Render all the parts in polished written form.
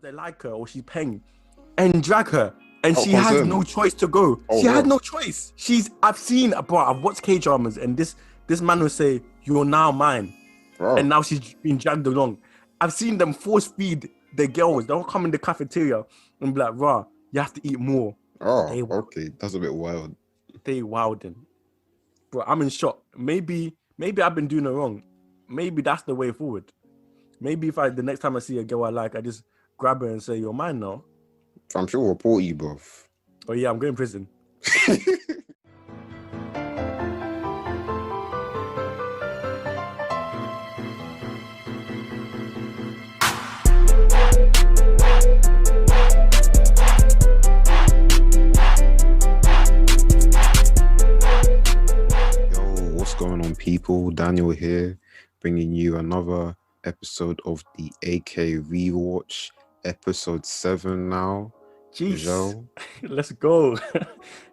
they like her or she's paying, and drag her. And she has concerned. no choice to go. Oh, she had wow. no choice. I've watched K-dramas, and this man will say, "You're now mine." Wow. And now she's been dragged along. I've seen them force feed the girls. They'll come in the cafeteria and be like, "Rah, you have to eat more." Oh, okay. That's a bit wild. They wilding. Bro, I'm in shock. Maybe I've been doing it wrong. Maybe that's the way forward. Maybe the next time I see a girl I like, I just grab her and say, "You're mine now." I'm sure we'll report you, bruv. Oh yeah, I'm going to prison. What's going on, people? Daniel here, bringing you another episode of the AK Rewatch, episode 7 now. Jeez, let's go.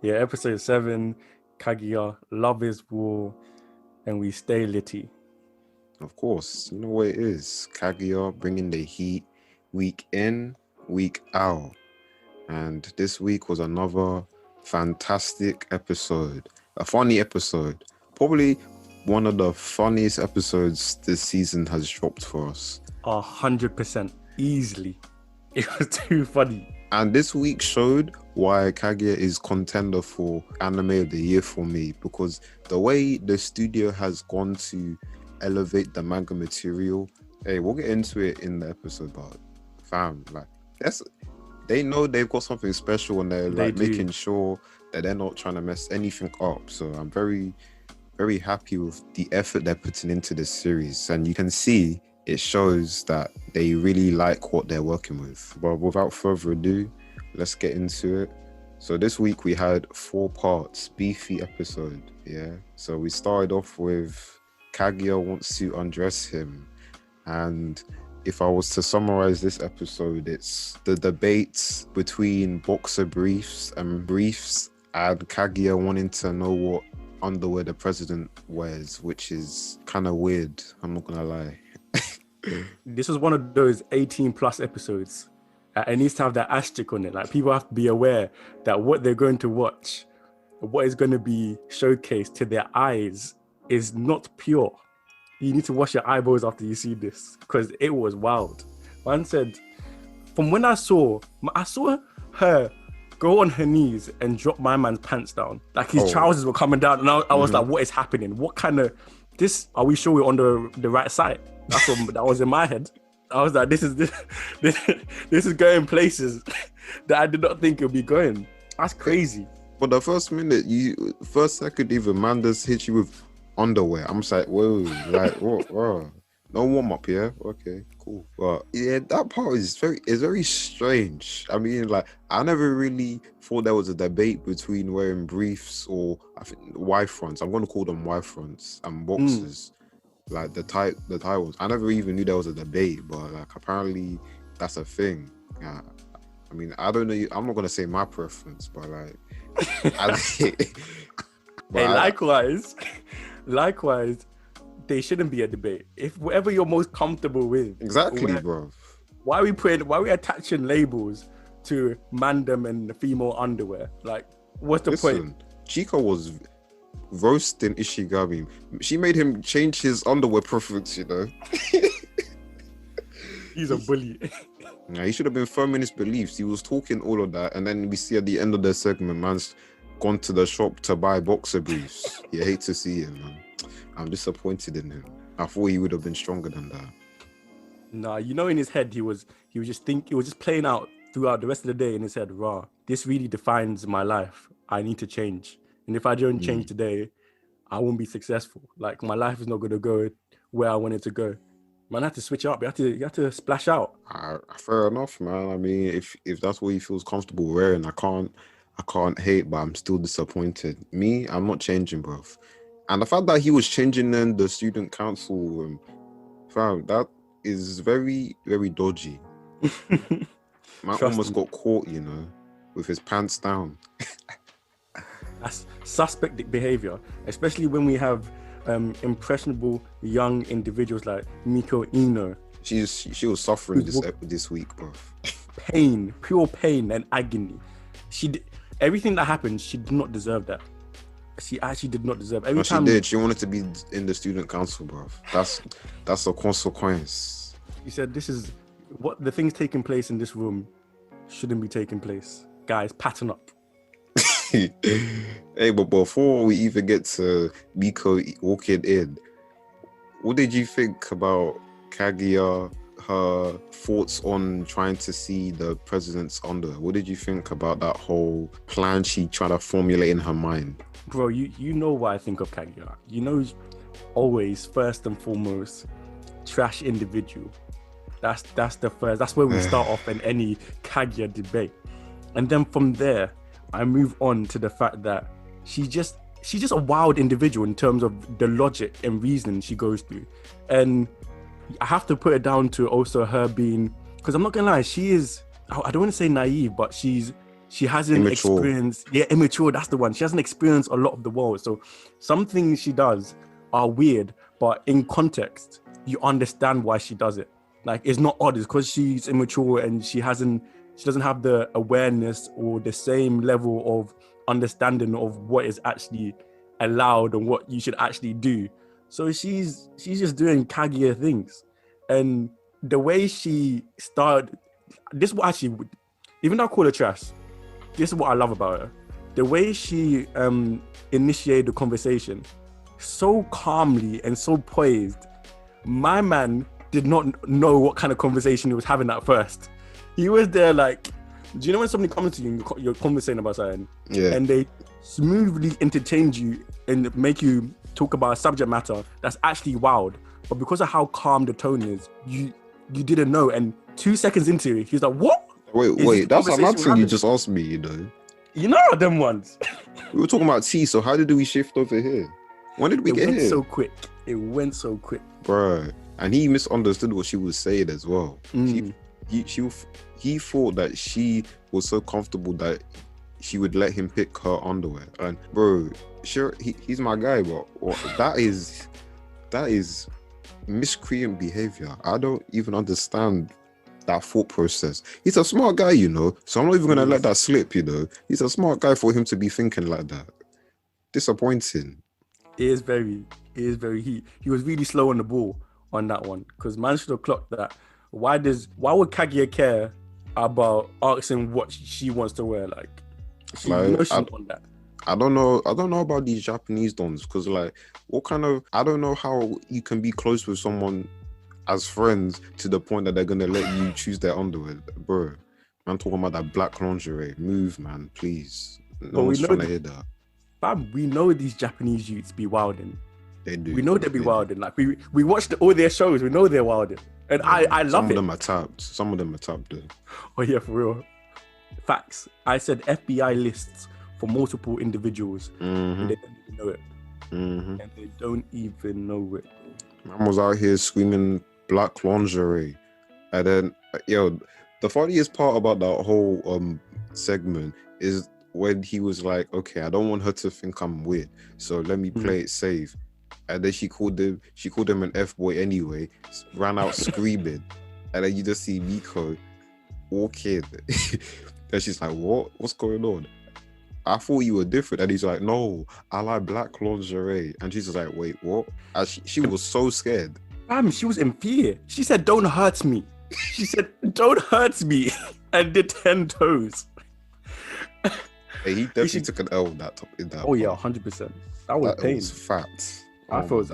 Yeah, episode 7, Kaguya, Love is War, and we stay litty. Of course, you know what it is. Kaguya bringing the heat week in, week out. And this week was another fantastic episode. A funny episode. Probably one of the funniest episodes this season has dropped for us. 100%. Easily. It was too funny. And this week showed why Kaguya is contender for Anime of the Year for me, because the way the studio has gone to elevate the manga material, hey, we'll get into it in the episode, but fam, like, they know they've got something special and they're like making sure that they're not trying to mess anything up. So I'm very, very happy with the effort they're putting into this series. And you can see it shows that they really like what they're working with. But without further ado, let's get into it. So this week we had 4 parts, beefy episode, yeah? So we started off with Kaguya wants to undress him. And if I was to summarize this episode, it's the debates between boxer briefs and Kaguya wanting to know what underwear the president wears, which is kind of weird, I'm not gonna lie. This was one of those 18 plus episodes. It needs to have that asterisk on it. Like, people have to be aware that what they're going to watch, what is going to be showcased to their eyes, is not pure. You need to wash your eyeballs after you see this, because it was wild. Man said, from when I saw her go on her knees and drop my man's pants down, like his trousers were coming down, and I was like, what is happening? What kind of this? Are we sure we're on the right side? That's what that was in my head. I was like, this is going places that I did not think it would be going. That's crazy. But the first second even, man just hit you with underwear. I'm just like, whoa, like, whoa. No warm up, yeah? Okay, cool. But yeah, that part is very strange. I mean, like, I never really thought there was a debate between wearing briefs or, I think, Y fronts. I'm going to call them Y fronts and boxers. Like the tight ones. I never even knew there was a debate, but like apparently that's a thing. I mean, I don't know. I'm not going to say my preference, but like, likewise, they shouldn't be a debate. If whatever you're most comfortable with. Exactly, bro. Why are we attaching labels to mandem and female underwear? Like, what's the point? Chica was roasting Ishigami. She made him change his underwear preference, you know. He's a bully. Yeah, he should have been firm in his beliefs. He was talking all of that, and then we see at the end of the segment, man's gone to the shop to buy boxer briefs. You hate to see him, man. I'm disappointed in him. I thought he would have been stronger than that. Nah, you know, in his head, he was just playing out throughout the rest of the day in his head. Rah, this really defines my life. I need to change. And if I don't change today, I won't be successful. Like, my life is not going to go where I want it to go. Man, I have to switch up. You have to splash out. Fair enough, man. I mean, if that's what he feels comfortable wearing, I can't hate, but I'm still disappointed. Me, I'm not changing, bro. And the fact that he was changing in the student council, fam, that is very, very dodgy. Man almost got caught, you know, with his pants down. That's suspect behavior, especially when we have impressionable young individuals like Miko Ino. She was suffering this week, bro. pain, pure pain and agony. Everything that happened, she did not deserve that. She actually did not deserve. Every No, time she did. She wanted to be in the student council, bro. That's a consequence. she said, "This is what the things taking place in this room shouldn't be taking place, guys. Pattern up." Hey, but before we even get to Miko walking in, what did you think about Kaguya? Her thoughts on trying to see the president's underwear. What did you think about that whole plan she tried to formulate in her mind? Bro, you know what I think of Kaguya. You know, always first and foremost, trash individual. That's the first. That's where we start off in any Kaguya debate, and then from there, I move on to the fact that she's just a wild individual in terms of the logic and reasoning she goes through, and I have to put it down to also her being, because I'm not gonna lie, she is, I don't want to say naive, but she hasn't experienced, immature, that's the one. She hasn't experienced a lot of the world. So some things she does are weird, but in context, you understand why she does it. Like, it's not odd, it's because she's immature and she doesn't have the awareness or the same level of understanding of what is actually allowed and what you should actually do. So she's just doing Kaguya things, and the way she started, this is what actually, even though I call her trash, this is what I love about her. The way she initiated the conversation, so calmly and so poised. My man did not know what kind of conversation he was having at first. He was there like, do you know when somebody comes to you and you're conversating about something, and they smoothly interchange you and make you talk about a subject matter that's actually wild, but because of how calm the tone is, you didn't know, and 2 seconds into it, he's like, "What? Wait, that's another thing you just asked me, you know. You know them ones." We were talking about tea, so how did we shift over here? When did we get here? It went so quick, bro. And he misunderstood what she was saying as well. He thought that she was so comfortable that she would let him pick her underwear. And bro, sure, he's my guy, but that is miscreant behavior. I don't even understand that thought process. He's a smart guy, you know, so I'm not even gonna let that slip, you know. He's a smart guy for him to be thinking like that. Disappointing. He was really slow on the ball on that one, because man should have clocked that. Why would Kaguya care about asking what she wants to wear? Like, she's on that. I don't know about these Japanese dons, because like, I don't know how you can be close with someone as friends to the point that they're gonna let you choose their underwear, bro. Man, talking about that black lingerie. Move, man, please. No one's trying to hear that. Fam, we know these Japanese youths be wilding. They do. We know they be wilding. Like, we watched all their shows. We know they're wilding, and I love it. Some of them are tapped. Some of them are tapped, though. Oh yeah, for real. Facts. I said FBI lists for multiple individuals. And they don't even know it. And they don't even know it. Man was out here screaming black lingerie, and then the funniest part about that whole segment is when he was like, okay, I don't want her to think I'm weird, so let me play it safe. And then she called him an F-boy anyway, ran out screaming. And then you just see Miko walk in. And she's like, what's going on? I thought you were different. And he's like, no, I like black lingerie. And she's just like, wait, what? And she was so scared. She was in fear. She said, don't hurt me. She said, don't hurt me. And did 10 toes. Hey, he definitely took an L in that. Oh yeah, 100%. That was pain. Was fat. I thought,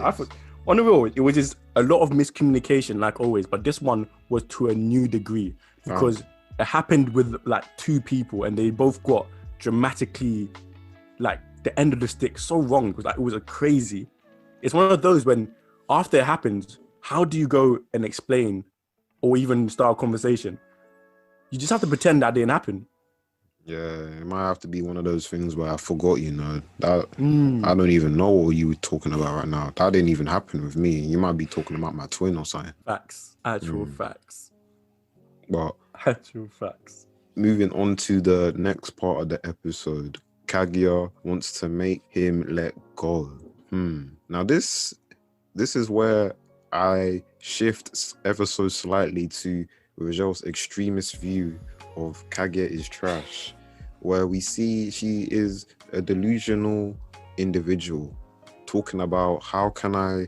on the real, it was just a lot of miscommunication, like always. But this one was to a new degree, because it happened with like 2 people, and they both got dramatically, like, the end of the stick so wrong. It was a crazy. It's one of those when after it happens, how do you go and explain or even start a conversation? You just have to pretend that didn't happen. Yeah, it might have to be one of those things where I forgot, you know, that I don't even know what you were talking about right now. That didn't even happen with me. You might be talking about my twin or something. Facts. Actual facts. But actual facts. Moving on to the next part of the episode, Kaguya wants to make him let go. Now this is where I shift ever so slightly to Rogel's extremist view of Kaguya is trash, where we see she is a delusional individual talking about how can I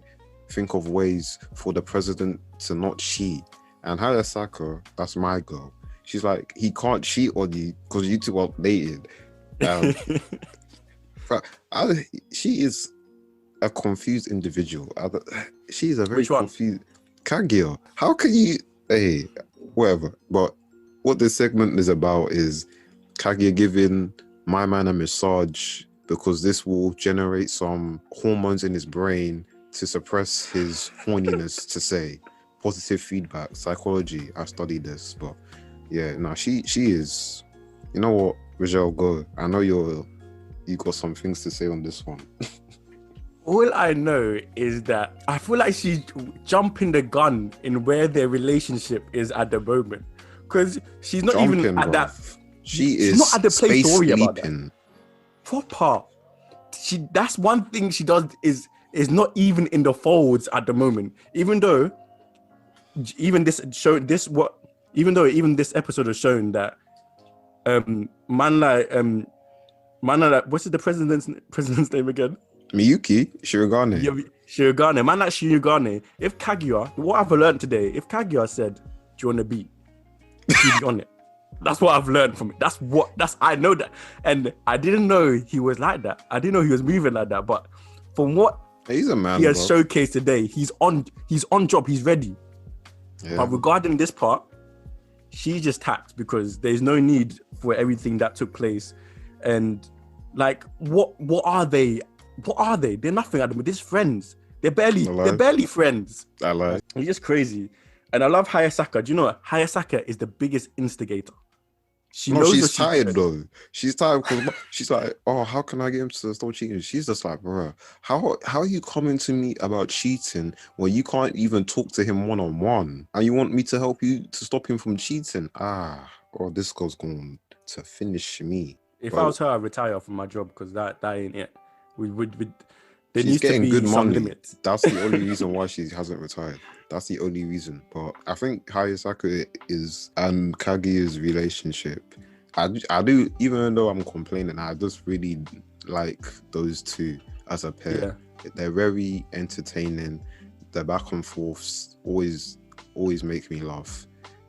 think of ways for the president to not cheat. And Hayasaka, that's my girl. She's like, he can't cheat on you because you two are dated. She is a confused individual. She is a very confused Kaguya. How can you? Hey, whatever. But what this segment is about is Kaguya giving my man a massage because this will generate some hormones in his brain to suppress his horniness. To say positive feedback, psychology. I studied this, but yeah, no, she is. You know what, Rogel, go. I know you got some things to say on this one. All I know is that I feel like she's jumping the gun in where their relationship is at the moment, because she's not even at that. She's not at the place to worry about that. sleeping. Proper. That's one thing she does is not even in the folds at the moment. Even though this episode has shown that man like what's the president's name again? Miyuki, Shirogane. Yeah, Shirogane. Man like Shirogane. If Kaguya, what I've learned today, if Kaguya said, "Do you want to beat?" She'd be on it. That's what I've learned from it. I know that. And I didn't know he was like that. I didn't know he was moving like that. But from what he's a man, he has showcased today, he's on job, he's ready. Yeah. But regarding this part, she just tapped because there's no need for everything that took place. And like, what are they? What are they? They're nothing at the moment. They're friends. They're barely friends. I like. He's just crazy. And I love Hayasaka. Do you know what? Hayasaka is the biggest instigator. She's tired though. She's tired because she's like, oh, how can I get him to stop cheating? She's just like, bro, how are you coming to me about cheating when you can't even talk to him one-on-one? And you want me to help you to stop him from cheating? This girl's going to finish me. If I was her, I'd retire from my job because that ain't it. There She's needs getting to be good some money. limits. That's the only reason why she hasn't retired. That's the only reason. But I think Hayasaka and Kaguya's relationship, I do, even though I'm complaining, I just really like those two as a pair. Yeah. They're very entertaining. The back and forths always make me laugh.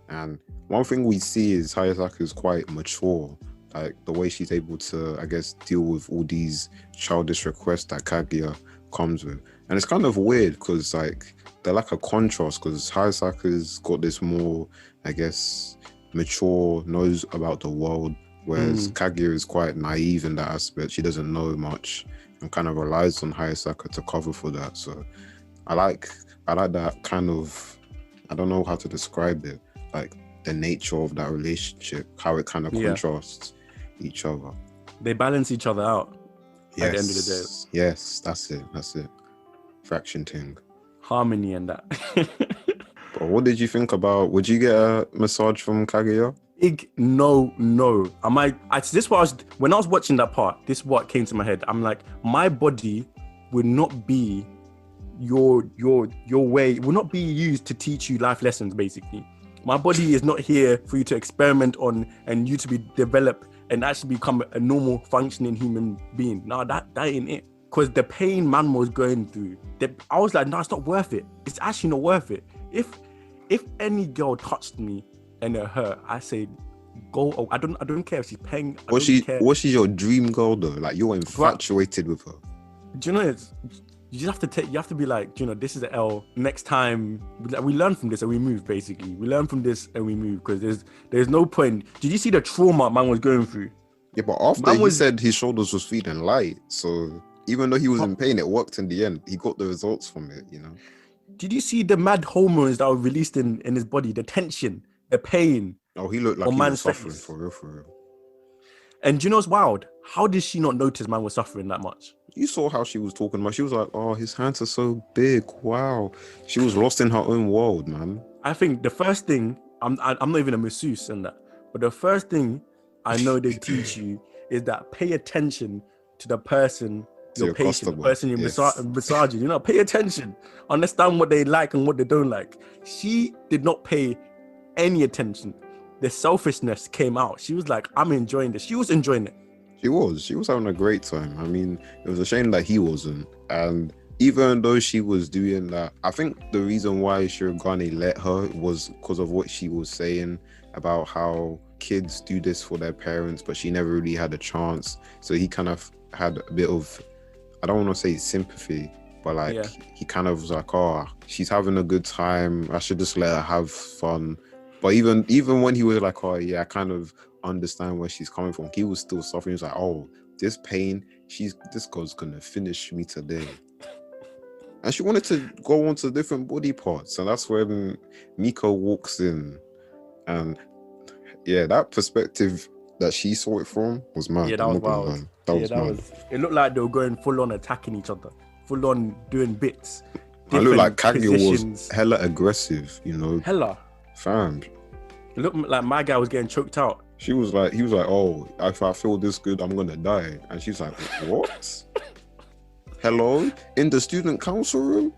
And one thing we see is Hayasaka is quite mature. Like the way she's able to, I guess, deal with all these childish requests that Kaguya comes with. And it's kind of weird because like they're like a contrast because Hayasaka's got this more, I guess, mature, knows about the world, whereas Kaguya is quite naive in that aspect. She doesn't know much and kind of relies on Hayasaka to cover for that. So I like that kind of, I don't know how to describe it, like the nature of that relationship, how it kind of contrasts each other. They balance each other out at the end of the day. Yes, that's it. Fraction thing. Harmony and that. But what did you think about, would you get a massage from Kaguya? No. When I was watching that part, this is what came to my head. I'm like, my body would not be your way, will not be used to teach you life lessons, basically. My body is not here for you to experiment on and you to be developed and actually become a normal functioning human being. No, that ain't it. Because the pain man was going through, I was like, no, it's not worth it. It's actually not worth it. If any girl touched me and it hurt, I say, go. I don't care if she's paying. Was she your dream girl though? Like you're infatuated with her. Do you know you have to be like, you know, this is an L. Next time, we learn from this and we move. Basically, we learn from this and we move because there's no point. Did you see the trauma man was going through? Yeah, but after he said his shoulders was feeling light, so even though he was in pain, it worked in the end. He got the results from it, you know. Did you see the mad hormones that were released in his body? The tension, the pain. Oh, he looked like he was suffering for real. And do you know what's wild? How did she not notice man was suffering that much? You saw how she was talking about. She was like, "Oh, his hands are so big. Wow." She was lost in her own world, man. I think the first thing, I'm not even a masseuse in that, but the first thing I know they teach you is that pay attention to the person, your patient, the person you're massaging. You know, pay attention. Understand what they like and what they don't like. She did not pay any attention. The selfishness came out. She was like, I'm enjoying this. She was enjoying it. She was having a great time. I mean, it was a shame that he wasn't. And even though she was doing that, I think the reason why Shirogane let her was because of what she was saying about how kids do this for their parents, but she never really had a chance. So he kind of had a bit of, I don't want to say sympathy, but like he kind of was like, oh, she's having a good time. I should just let her have fun. But even when he was like, oh yeah, I kind of understand where she's coming from, he was still suffering. He was like, oh, this pain, this girl's gonna finish me today. And she wanted to go on to different body parts. And that's when Miko walks in. And yeah, that perspective that she saw it from was mad. Yeah, that was wild. That was mad. It looked like they were going full on attacking each other, full on doing bits. I looked like Kaguya was hella aggressive, you know. Hella. Fam. It looked like my guy was getting choked out. He was like, oh, if I feel this good, I'm gonna die. And she's like, what? Hello? In the student council room?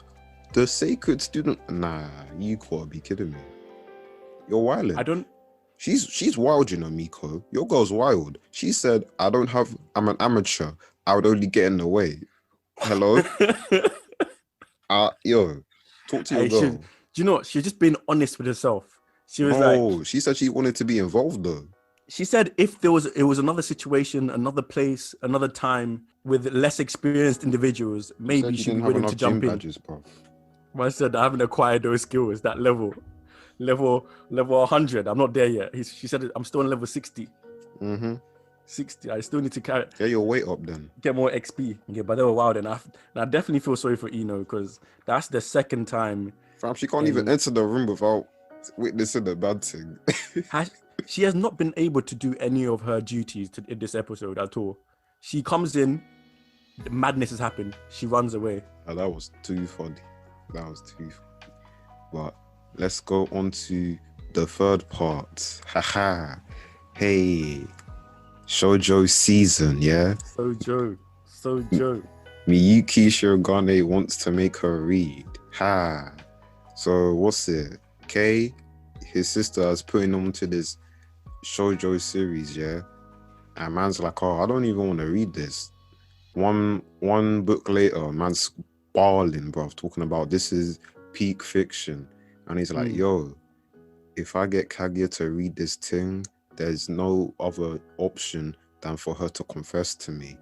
The sacred student? Nah, you gotta be kidding me. You're wildin'. She's wild, you know, Miko. Your girl's wild. She said, I'm an amateur. I would only get in the way. Hello? Yo, talk to your girl. Do you know what? She's just being honest with herself. She was she said she wanted to be involved though. She said if it was another situation, another place, another time with less experienced individuals, maybe she'd be willing to jump in. Badges, bro. Well, I said I haven't acquired those skills, that level 100. I'm not there yet. She said I'm still on level 60. 60. I still need to carry. Get your weight up then. Get more XP. Yeah, but they were wild enough. And I definitely feel sorry for Ino because that's the second time. Fam, she can't even enter the room without witnessing the bad thing. She has not been able to do any of her duties in this episode at all. She comes in, the madness has happened. She runs away. Oh, that was too funny. But let's go on to the third part. Haha. Hey, shoujo season, yeah? Shoujo. Miyuki Shirogane wants to make her read. Ha. So what's it? Kay, his sister, is putting him to this shoujo series, yeah? And man's like, oh, I don't even want to read this. One book later, man's bawling, bro, talking about this is peak fiction. And he's like, yo, if I get Kaguya to read this thing, there's no other option than for her to confess to me.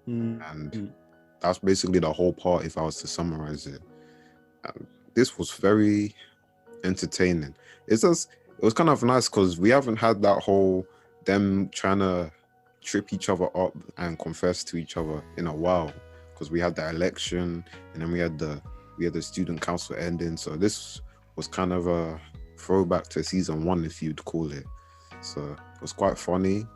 And that's basically the whole part if I was to summarize it. This was very entertaining. It was kind of nice because we haven't had that whole them trying to trip each other up and confess to each other in a while, because we had the election and then we had the student council ending. So this was kind of a throwback to season 1, if you'd call it. So it was quite funny.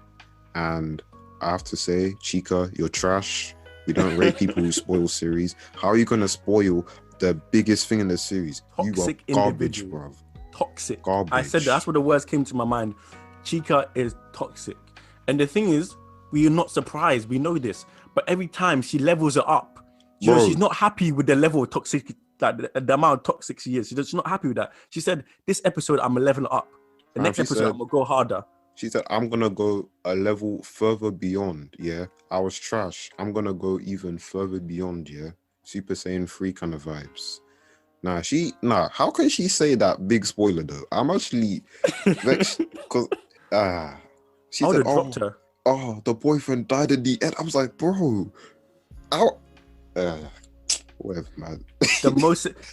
And I have to say, Chica, you're trash. We don't rate people who spoil series. How are you going to spoil the biggest thing in the series? Toxic you are garbage, individual. bro. Toxic. Garbage. I said that's what the words came to my mind. Chica is toxic. And the thing is, we are not surprised. We know this. But every time she levels it up, she's not happy with the level of toxic, like the amount of toxic she is. She's not happy with that. She said, this episode, I'm going to level it up. The next episode, I'm going to go harder. She said, I'm going to go a level further beyond, yeah? I was trash. I'm going to go even further beyond, yeah? Super Saiyan 3 kind of vibes. How can she say that? Big spoiler, though. I'm actually vexed because, she said, dropped her. Oh, the boyfriend died in the end. I was like, bro, whatever, man.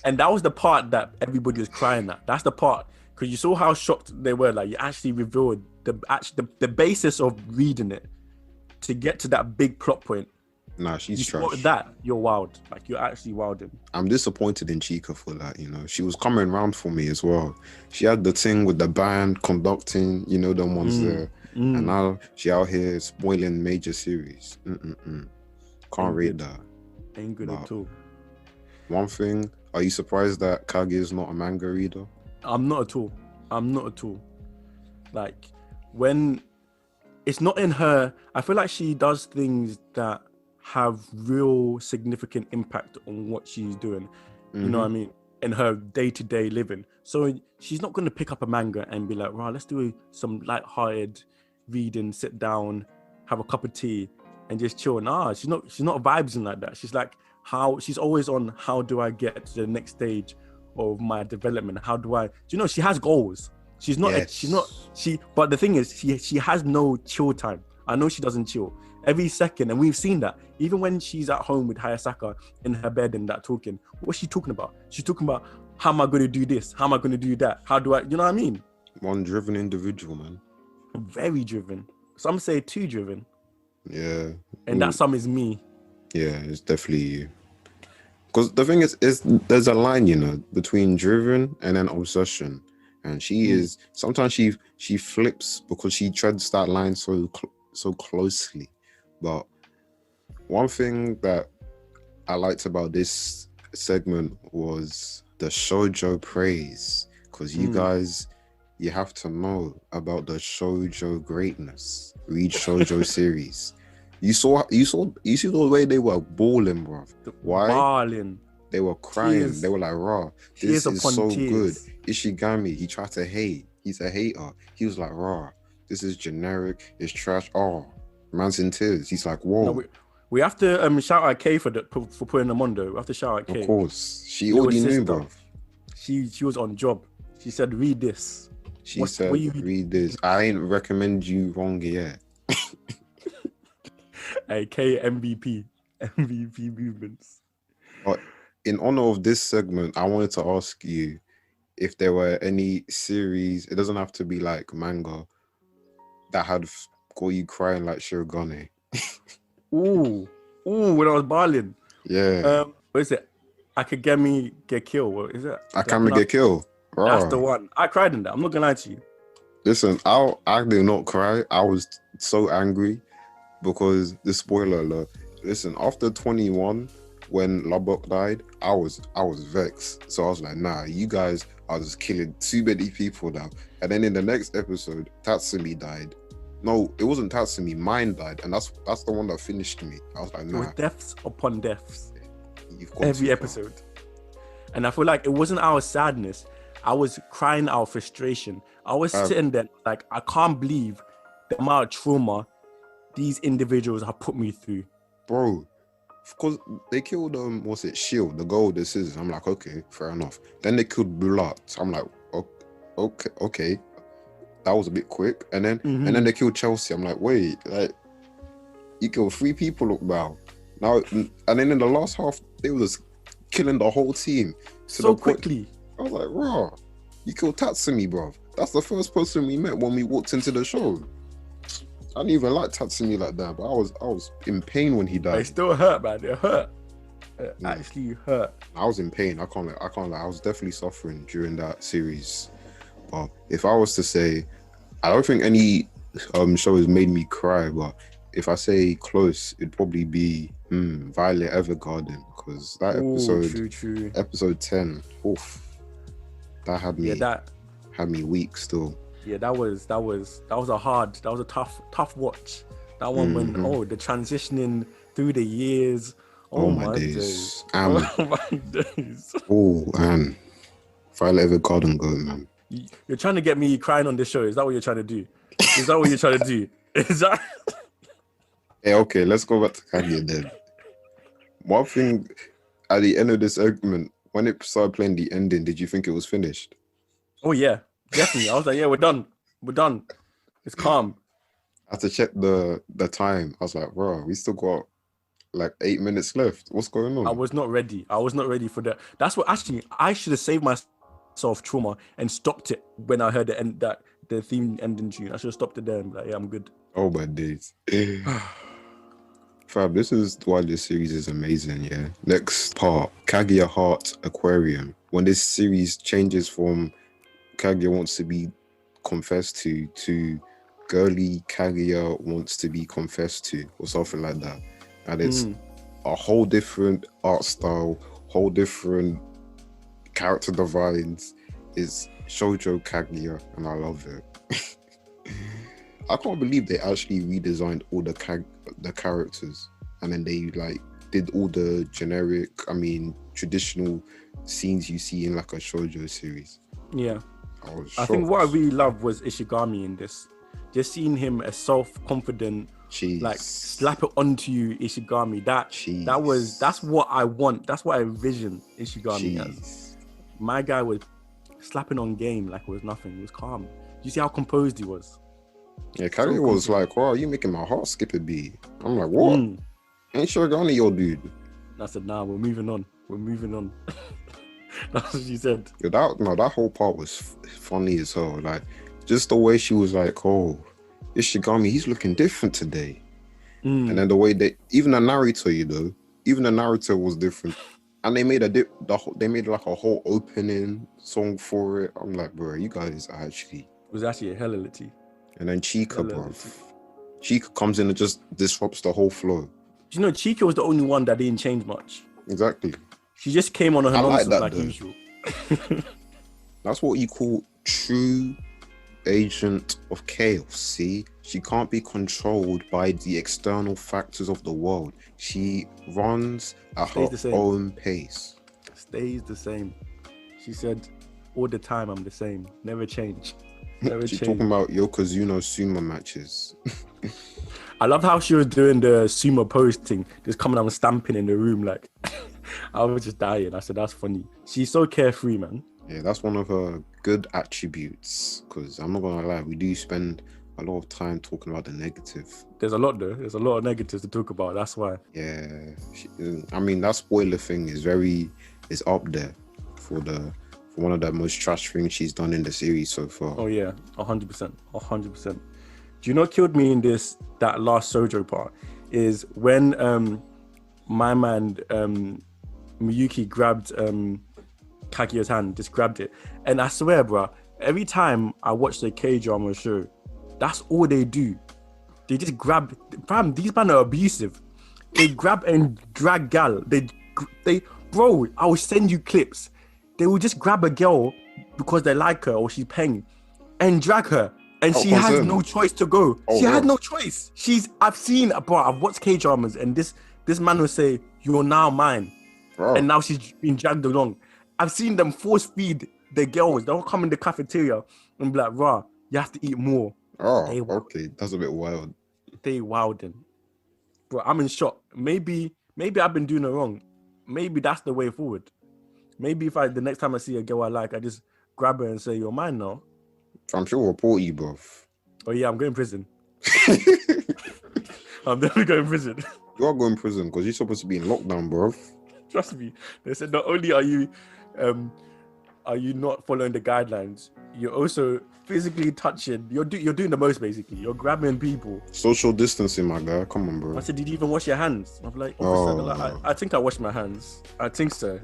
And that was the part that everybody was crying at. That's the part, because you saw how shocked they were. Like, you actually revealed the basis of reading it to get to that big plot point. Nah, she's trash. That you're wild. Like, you're actually wilding. I'm disappointed in Chica for that. You know, she was coming around for me as well. She had the thing with the band conducting. You know, the ones there. And now she out here spoiling major series. Can't read that. Ain't good at all. One thing, are you surprised that Kage is not a manga reader? I'm not at all. Like, when it's not in her, I feel like she does things that have real significant impact on what she's doing. You know what I mean? in her day-to-day living. So she's not going to pick up a manga and be like, right, let's do some light-hearted reading, sit down, have a cup of tea and just chill. Nah, she's not vibing like that. She's like, she's always on, how do I get to the next stage of my development? How do I, she has goals. She's not, but the thing is, she has no chill time. I know she doesn't chill. Every second, and we've seen that, even when she's at home with Hayasaka in her bed and that talking, what's she talking about? She's talking about, how am I going to do this? How am I going to do that? How do I, you know what I mean? One driven individual, man. Very driven. Some say too driven. Yeah. And that some is me. Yeah, it's definitely you. Because the thing is there's a line, between driven and then obsession. And she is, sometimes she flips because she treads that line so closely. But one thing that I liked about this segment was the shoujo praise, because you guys, you have to know about the shoujo greatness. Read shoujo series. You see the way they were balling, bro. Why? Balling. They were crying. Tears. They were like, raw, this is so tears. good. Ishigami, he tried to hate. He's a hater. He was like, raw, this is generic. It's trash. Oh, man's in tears. He's like, whoa. No, we have to shout out Kay for putting them on though. We have to shout out Kay. Of course. She already knew, bro. She was on job. She said, read this. She said, read this. I ain't recommend you wrong yet. Hey, K MVP movements. But in honor of this segment, I wanted to ask you if there were any series, it doesn't have to be like manga, that had got you crying like Shirogane. Ooh, when I was balling. Yeah. What is it? Akagami Get Killed. What is it? Akagami Get Killed. That's the one. I cried in that. I'm not gonna lie to you. Listen, I did not cry. I was so angry because the spoiler alert. Listen, after 21, when Lubbock died, I was vexed. So I was like, nah, you guys are just killing too many people now. And then in the next episode, Tatsumi died. No, it wasn't Tatsumi, mine died, and that's the one that finished me. I was like, nah. It was deaths upon deaths. Every episode. And I feel like it wasn't our sadness. I was crying out frustration. I was sitting there like, I can't believe the amount of trauma these individuals have put me through. Bro, because they killed Shield, the girl with the scissors. I'm like, okay, fair enough. Then they killed Bulat. I'm like, okay. That was a bit quick. And then they killed Chelsea. I'm like, wait, like, you killed 3 people now. And then in the last half, they were just killing the whole team. So quickly. I was like, raw, you killed Tatsumi, bro. That's the first person we met when we walked into the show. I didn't even like Tatsumi like that, but I was in pain when he died. It still hurt, man. It hurt. It actually hurt. I was in pain. I can't lie. I was definitely suffering during that series. But if I was to say, I don't think any show has made me cry, but if I say close, it'd probably be Violet Evergarden, because that episode, true. episode 10, that had me had me weak still. Yeah, that was a tough watch. That one when the transitioning through the years. Oh my days. Oh my days. Oh man, Violet Evergarden, go man. You're trying to get me crying on this show. Is that what you're trying to do? Is that what you're trying to do? Is that? Hey, okay, let's go back to Kaguya then. One thing at the end of this segment, when it started playing the ending, did you think it was finished? Oh yeah, definitely. I was like, yeah, we're done. It's calm. I had to check the time. I was like, bro, we still got like 8 minutes left. What's going on? I was not ready for that. That's what actually I should have saved myself trauma and stopped it when I heard the theme ending tune. I should have stopped it there and be like, yeah, I'm good. Oh my days. Fab, this is why this series is amazing, yeah. Next part, Kaguya Aquarium. When this series changes from Kaguya wants to be confessed to girly Kaguya wants to be confessed to, or something like that. And it's a whole different art style, whole different character designs. It's shoujo Kaguya, and I love it. I can't believe they actually redesigned all the characters, and then they like did all the generic, traditional scenes you see in like a shoujo series. Yeah. I think what I really loved was Ishigami in this. Just seeing him as self-confident, like slap it onto you, Ishigami. That's what I want. That's what I envision Ishigami as. My guy was slapping on game like it was nothing. He was calm. Do you see how composed he was? Yeah, Kaguya was like, "Wow, you making my heart skip a beat." I'm like, "What? Ain't Shirogane your dude?" I said, "Nah, we're moving on. We're moving on." That's what she said. Yeah, that whole part was funny as hell. Like, just the way she was like, "Oh, Ishigami, he's looking different today," and then the way even the narrator was different, and they made they made like a whole opening song for it. I'm like, bro, you guys are actually. It was actually a hilarity. And then Chica, bro. Chica comes in and just disrupts the whole flow. Do you know, Chica was the only one that didn't change much. Exactly. She just came on her nonsense like usual. That's what you call true agent of chaos, see? She can't be controlled by the external factors of the world. She runs at her own pace. Stays the same. She said, all the time I'm the same. Never change. She's talking about Yokozuna sumo matches. I loved how she was doing the sumo posting, just coming out and stamping in the room. Like, I was just dying. I said, that's funny. She's so carefree, man. Yeah, that's one of her good attributes. Because I'm not going to lie, we do spend a lot of time talking about the negative. There's a lot, though. There's a lot of negatives to talk about. That's why. Yeah. I mean, that spoiler thing is up there for one of the most trash things she's done in the series so far. Oh yeah, 100%, 100%. Do you know what killed me in that last Sojo part is when my man Miyuki grabbed Kaguya's hand, just grabbed it, and I swear, bro, every time I watch the K-drama show, that's all they do. They just grab. Fam, these men are abusive. They grab and drag gal. They, bro, I will send you clips. They will just grab a girl because they like her or she's paying and drag her. And she has no choice to go. She had no choice. I've watched K-dramas and this man will say, "You're now mine." And now she's being dragged along. I've seen them force feed the girls. They'll come in the cafeteria and be like, "Rah, you have to eat more." Okay. That's a bit wild. They wildin'. Bro, I'm in shock. Maybe I've been doing it wrong. Maybe that's the way forward. Maybe the next time I see a girl I like, I just grab her and say, "You're mine now." I'm sure we'll report you, bro. Oh yeah, I'm going to prison. I'm definitely going to prison. You are going to prison because you're supposed to be in lockdown, bro. Trust me. They said not only are you not following the guidelines, you're also physically touching. You're doing the most basically. You're grabbing people. Social distancing, my guy. Come on, bro. I said, "Did you even wash your hands?" I'm like, I think I washed my hands. I think so.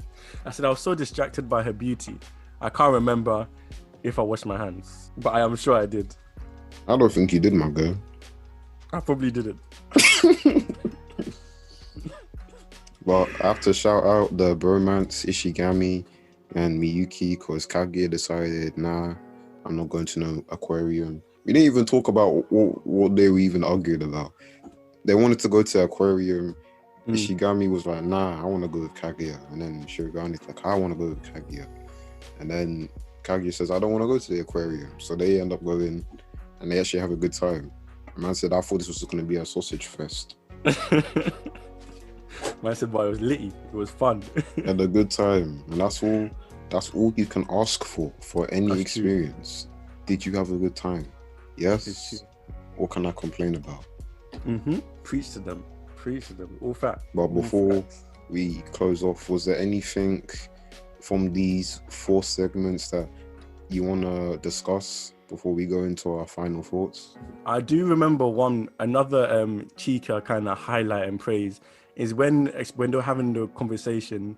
I said I was so distracted by her beauty. I can't remember if I washed my hands, but I am sure I did. I don't think you did, my guy. I probably didn't. But I have to shout out the bromance, Ishigami and Miyuki, because Kaguya decided, nah, I'm not going to no aquarium. We didn't even talk about what they were even arguing about. They wanted to go to aquarium. Ishigami was like, nah, I want to go with Kaguya. And then Shirogane's like, I want to go with Kaguya. And then Kaguya says, I don't want to go to the aquarium. So they end up going and they actually have a good time. Man said, I thought this was going to be a sausage fest. Man said, but it was litty. It was fun. And a good time. And that's all you can ask for any experience. True. Did you have a good time? Yes. What can I complain about? Preach to them. All fact. But before we close off, was there anything from these 4 segments that you want to discuss before we go into our final thoughts? I do remember another Chica kind of highlight and praise is when they were having the conversation,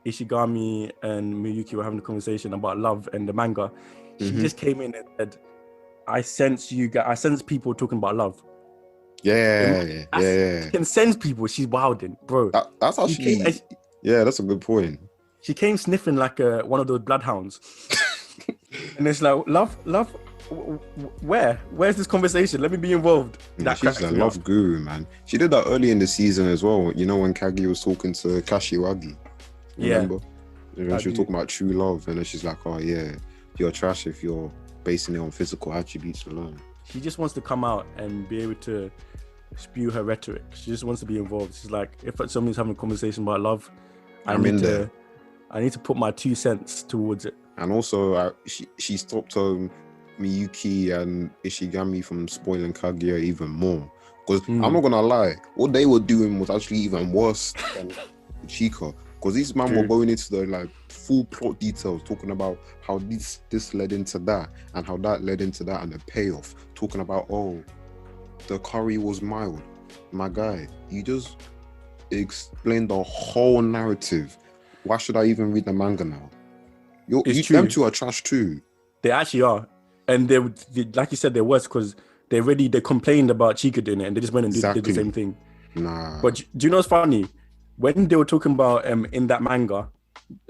Ishigami and Miyuki were having a conversation about love and the manga. She just came in and said, I sense people talking about love. Yeah. She can sense people. She's wilding, bro. That's actually, that's a good point. She came sniffing like one of those bloodhounds. And it's like, love, where's this conversation? Let me be involved. She's a love guru, man. She did that early in the season as well. You know, when Kaguya was talking to Kashiwagi. Remember? And then I she was do. talking about true love, and then she's like, "Oh yeah, you're trash if you're basing it on physical attributes alone." She just wants to come out and be able to spew her rhetoric. She just wants to be involved. She's like, if somebody's having a conversation about love, I I'm need in to there. I need to put my 2 cents towards it. And also, she stopped Miyuki and Ishigami from spoiling Kaguya even more. Because I'm not gonna lie, what they were doing was actually even worse than Chika. Because these men were going into the like full plot details, talking about how this led into that, and how that led into that, and the payoff. Talking about, oh, the curry was mild. My guy, you just explained the whole narrative. Why should I even read the manga now? Them two are trash too. They actually are. And they like you said, they're worse because they complained about Chika doing it and they just went and did the same thing. Nah. But do you know what's funny? When they were talking about in that manga,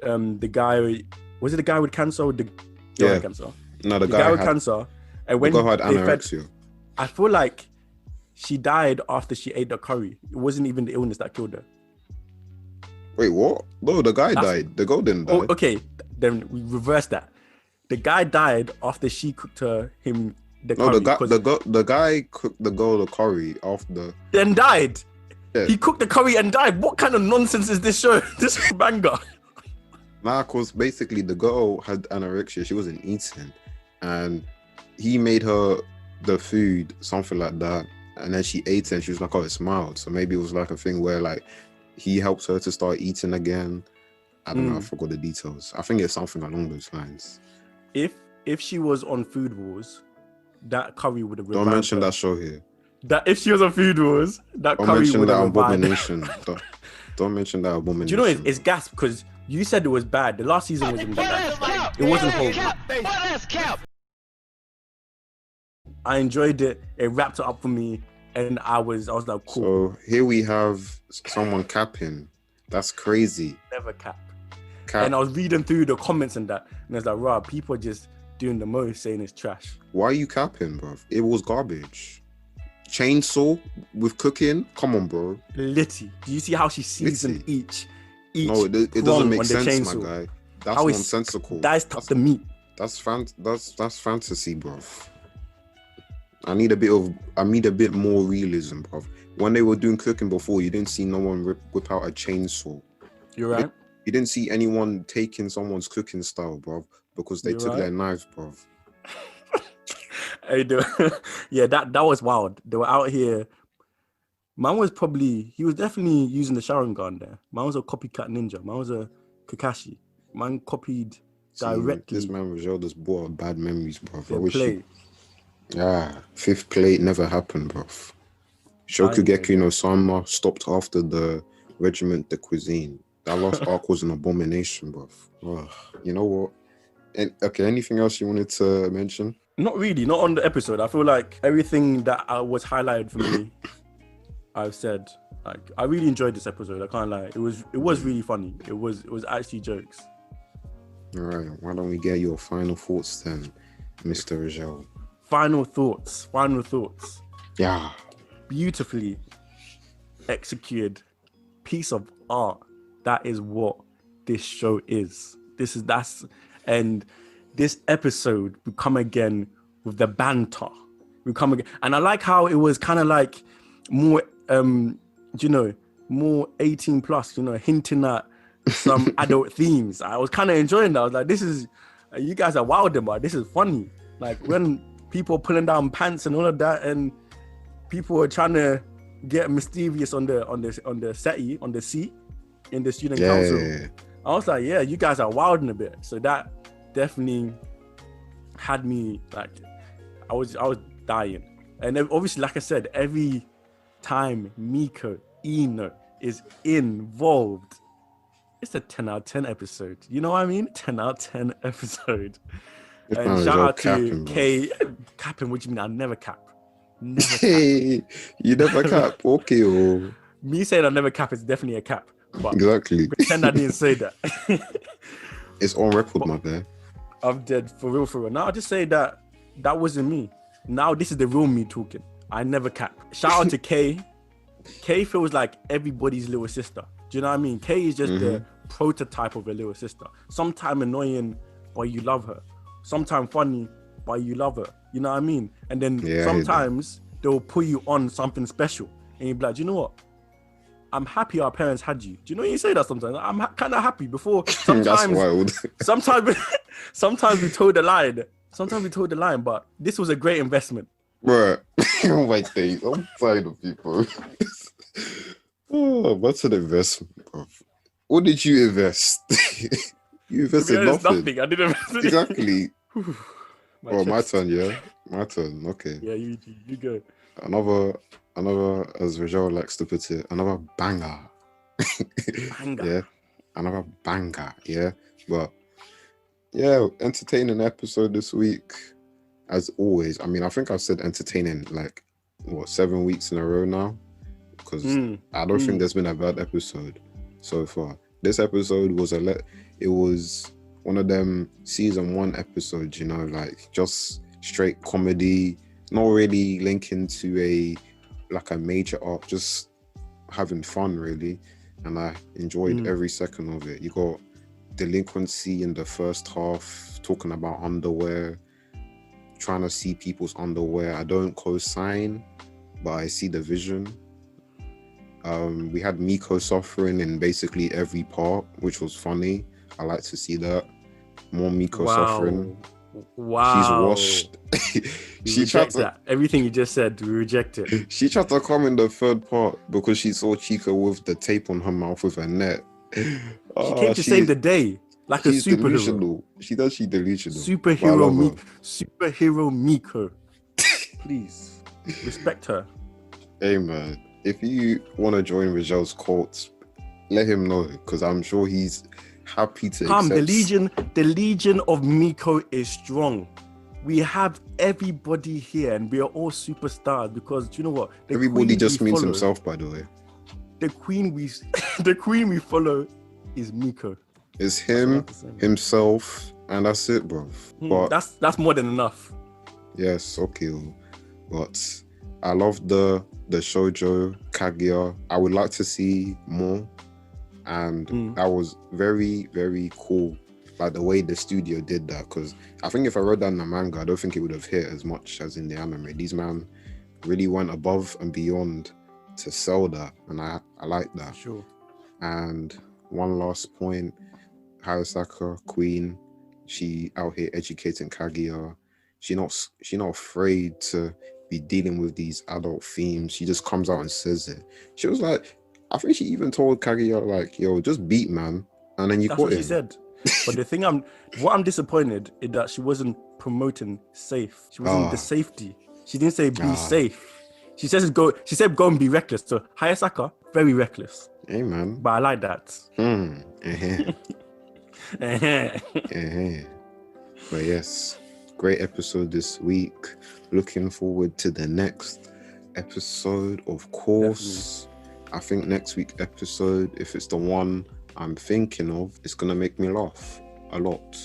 the guy, was it the guy with cancer or the girl with cancer? No, the guy with had cancer. And when the guy had they anorexia. I feel like she died after she ate the curry. It wasn't even the illness that killed her. Wait, what? No, the guy died. The girl didn't die. Oh, okay, then we reverse that. The guy died after she cooked him the curry. No, the guy cooked the girl the curry after. Then died. Yeah. He cooked the curry and died. What kind of nonsense is this show? This manga. Nah, because basically the girl had anorexia. She wasn't eating, and he made her the food, something like that, and then she ate it and she was like, "Oh, it's mild." So maybe it was like a thing where like he helps her to start eating again. I don't know. I forgot the details. I think it's something along those lines. If she was on Food Wars, that curry would have revived Don't mention her. that show here. That if she was on Food Wars, that Don't curry mention would that have revived. abomination. Don't mention that abomination. Do you know it's gas because you said it was bad. The last season wasn't that bad. It wasn't horrible. I enjoyed it. It wrapped it up for me, and I was like, cool. So here we have someone capping. That's crazy. Never cap. And I was reading through the comments and that, and I was like, "Wow, people are just doing the most, saying it's trash." Why are you capping, bro? It was garbage. Chainsaw with cooking? Come on, bro. Litty. Do you see how she seasoned each No, it doesn't make sense, my guy. That's nonsensical. That's the meat. That's fantasy, bro. I need a bit more realism, bro. When they were doing cooking before, you didn't see no one whip out a chainsaw. You're right. You didn't see anyone taking someone's cooking style, bro, because they took their knives, bro. Yeah, that was wild. They were out here. Man was definitely using the Sharingan there. Man was a copycat ninja. Man was a Kakashi. Man copied directly. This man was just brought up bad memories, bro. Fifth plate never happened, bro. Shokugeki no Sama stopped after the Regiment de Cuisine. That last arc was an abomination, bro. You know what? Anything else you wanted to mention? Not really, not on the episode. I feel like everything that was highlighted for me, I've said. Like, I really enjoyed this episode. I can't lie. It was really funny. It was actually jokes. All right. Why don't we get your final thoughts then, Mr. Rizal? Final thoughts. Yeah. Beautifully executed piece of art. That is what this show is. And this episode will come again with the banter. And I like how it was kind of like more, more 18 plus, hinting at some adult themes. I was kind of enjoying that. I was like, you guys are wilding, but this is funny. Like when people are pulling down pants and all of that, and people are trying to get mischievous on the seat in the student council. Yeah. I was like, yeah, you guys are wilding a bit. So that definitely had me like, I was dying. And then obviously, like I said, every time Miko Ino is involved, it's a 10 out of 10 episode. You know what I mean? 10 out of 10 episode. And shout out to K. Capping, what do you mean? I never cap. Never cap. You never cap? Okay. Oh. Me saying I never cap is definitely a cap. But exactly. Pretend I didn't say that. It's on record, my guy. I'm dead, for real. Now I'll just say that wasn't me. Now this is the real me talking. I never cap. Shout out to Kay. Kay feels like everybody's little sister. Do you know what I mean? Kay is just the prototype of a little sister. Sometimes annoying, but you love her. Sometimes funny, but you love her. You know what I mean? And then sometimes they'll put you on something special, and you'll be like, do you know what? I'm happy our parents had you. Do you know you say that sometimes? I'm kind of happy before. Sometimes, that's wild. sometimes we told the line. Sometimes we told the line, but this was a great investment. Bruh. Oh my days. I'm tired of people. Oh, what's an investment, bro? What did you invest? You invested nothing. I didn't invest. Exactly. Oh, my turn, yeah? My turn, okay. Yeah, you go. Another, as Rajal likes to put it, another banger. Banger. Yeah, another banger, yeah? But, yeah, entertaining episode this week, as always. I mean, I think I've said entertaining, 7 weeks in a row now? Because I don't think there's been a bad episode so far. This episode was it was one of them season 1 episodes, you know, just straight comedy, not really linking to a major arc, just having fun really. And I enjoyed every second of it. You got delinquency in the first half, talking about underwear, trying to see people's underwear. I don't co-sign, but I see the vision. We had Miko suffering in basically every part, which was funny. I like to see that. More Miko suffering. Wow. She's washed. She rejects that. Everything you just said, we reject it. She tried to come in the third part because she saw Chica with the tape on her mouth with her net. She came to save the day. Like a superhero. Delusional. She's delusional. Superhero Miko. Please. Respect her. Hey man. If you want to join Rajel's cult, let him know, because I'm sure he's happy to accept. The legion of Miko is strong. We have everybody here, and we are all superstars because do you know what? Everybody just means himself, by the way. The queen we follow is Miko. It's him, himself, and that's it, bro. But that's more than enough. Yes, okay. But I love the shoujo Kaguya. I would like to see more, and that was very, very cool. Like the way the studio did that, because I think if I wrote that in the manga, I don't think it would have hit as much as in the anime. These man really went above and beyond to sell that, and I like that. Sure. And one last point, Hayasaka, Queen, she out here educating Kaguya. She not afraid to be dealing with these adult themes. She just comes out and says it. She was like, I think she even told Kaguya, like, yo, just beat man, and then you caught him. That's what she said. But the thing I'm disappointed is that she wasn't promoting safe. She wasn't the safety. She didn't say be safe. She said go and be reckless. So Hayasaka, very reckless. Hey man. But I like that. But yes, great episode this week. Looking forward to the next episode, of course. Definitely. I think next week's episode, if it's the one I'm thinking of, it's gonna make me laugh a lot.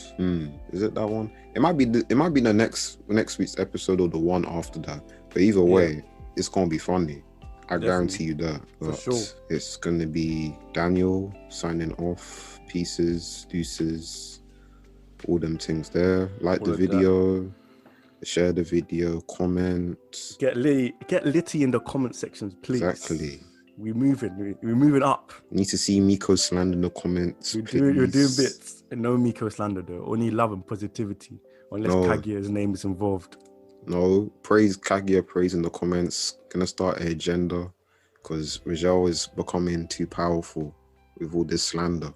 Is it that one? It might be the next week's episode or the one after that. But either way, it's gonna be funny. I guarantee you that. But for sure. It's gonna be Daniel signing off. Pieces, deuces, all them things there. Like the video, share the video, comment. Get litty in the comment sections, please. Exactly. We're moving up. Need to see Miko slander in the comments. We're doing bits. And no Miko slander though. Only love and positivity. Unless Kaguya's name is involved. No, praise Kaguya, praise in the comments. Gonna start an agenda because Rajal is becoming too powerful with all this slander.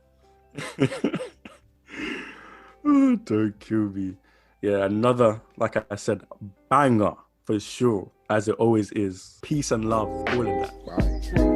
Oh, don't kill me. Yeah, another, like I said, banger for sure, as it always is. Peace and love, all of that. Bye.